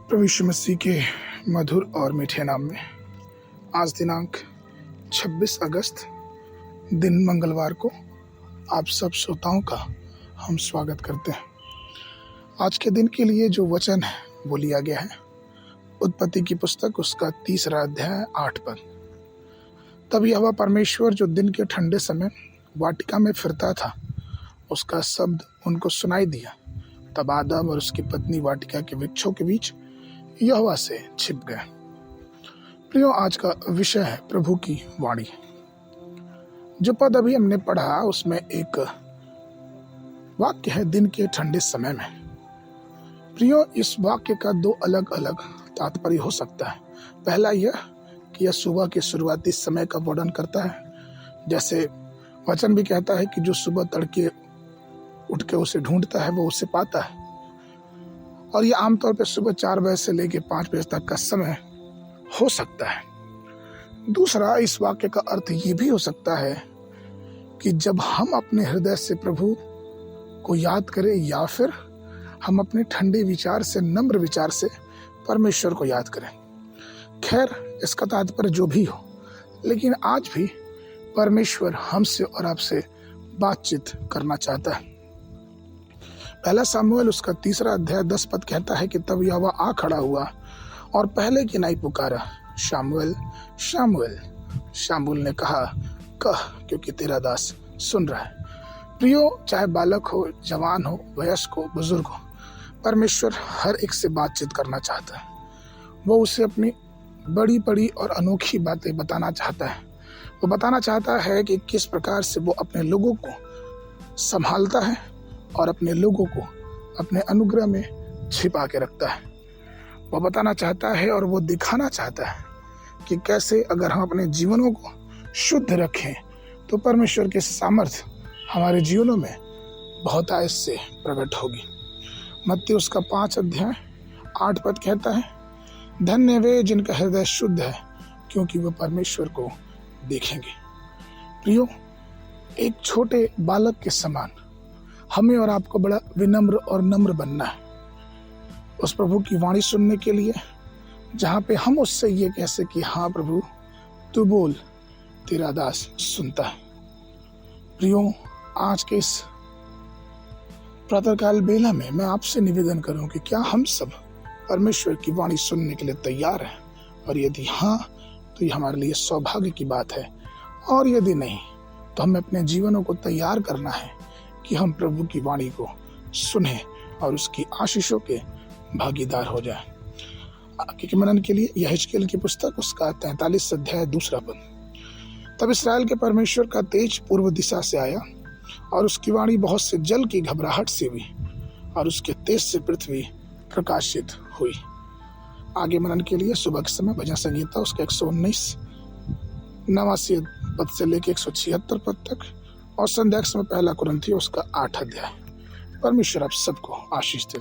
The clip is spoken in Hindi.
प्रभु यीशु मसीह के मधुर और मीठे नाम में आज दिनांक 26 अगस्त दिन मंगलवार को आप सब श्रोताओं का हम स्वागत करते हैं। आज के दिन के लिए जो वचन है वो लिया गया है उत्पत्ति की पुस्तक उसका 3 अध्याय 8 पद। तब यहोवा परमेश्वर जो दिन के ठंडे समय वाटिका में फिरता था उसका शब्द उनको सुनाई दिया। तब आदम और उसकी पत्नी वाटिका के वृक्षों के बीच यहोवा से छिप गए। प्रियो, आज का विषय है प्रभु की वाणी। जो पद अभी हमने पढ़ा उसमें एक वाक्य है दिन के ठंडे समय में। प्रियो, इस वाक्य का 2 अलग अलग तात्पर्य हो सकता है। पहला यह कि यह सुबह के शुरुआती समय का वर्णन करता है। जैसे वचन भी कहता है कि जो सुबह तड़के उठ के उसे ढूंढता है वो उसे पाता है। और ये आमतौर पर सुबह 4 बजे से लेकर 5 बजे तक का समय हो सकता है। दूसरा, इस वाक्य का अर्थ ये भी हो सकता है कि जब हम अपने हृदय से प्रभु को याद करें या फिर हम अपने ठंडे विचार से, नम्र विचार से परमेश्वर को याद करें। खैर, इसका तात्पर्य जो भी हो, लेकिन आज भी परमेश्वर हमसे और आपसे बातचीत करना चाहता है। पहला शमूएल उसका 3 अध्याय 10 पद कहता है कि तब यहोवा आ खड़ा हुआ और पहले की नाई पुकारा, शामुएल शामुएल। शामुएल ने कहा, कह, क्योंकि तेरा दास सुन रहा है। प्रियो, चाहे बालक हो, जवान हो, वयस्क हो, बुजुर्ग हो, परमेश्वर हर एक से बातचीत करना चाहता है। वो उसे अपनी बड़ी बड़ी और अनोखी बातें बताना चाहता है। वो बताना चाहता है कि किस प्रकार से वो अपने लोगों को संभालता है और अपने लोगों को अपने अनुग्रह में छिपा के रखता है। वो बताना चाहता है और वो दिखाना चाहता है कि कैसे अगर हम अपने जीवनों को शुद्ध रखें तो परमेश्वर के सामर्थ्य हमारे जीवनों में बहुत आयस से प्रकट होगी। मत्ती उसका 5 अध्याय 8 पद कहता है, धन्य वे जिनका हृदय शुद्ध है, क्योंकि वो परमेश्वर को देखेंगे। प्रियो, एक छोटे बालक के समान हमें और आपको बड़ा विनम्र और नम्र बनना है उस प्रभु की वाणी सुनने के लिए, जहाँ पे हम उससे ये कह सके कि हाँ प्रभु, तू बोल, तेरा दास सुनता है। प्रियो, आज के इस प्रातःकाल बेला में मैं आपसे निवेदन करूं कि क्या हम सब परमेश्वर की वाणी सुनने के लिए तैयार हैं? और यदि हाँ, तो ये हमारे लिए सौभाग्य की बात है। और यदि नहीं, तो हमें अपने जीवनों को तैयार करना है कि हम प्रभु की वाणी को सुने और उसकी आशीषों के भागीदार हो जाएं। आगे के मनन के लिए यहेजकेल की पुस्तक उसका 43 अध्याय 2 पद। तब इस्राएल के परमेश्वर का तेज पूर्व दिशा से आया और उसकी वाणी बहुत से जल की घबराहट से हुई और उसके तेज से पृथ्वी प्रकाशित हुई। आगे मनन के लिए सुबह के समय भजन संगीता उसका 119 89 पद से लेकर 176 पद तक, और संध्या के समय 1 कुरिन्थियों उसका 8 अध्याय। परमेश्वर आप सबको आशीष दे।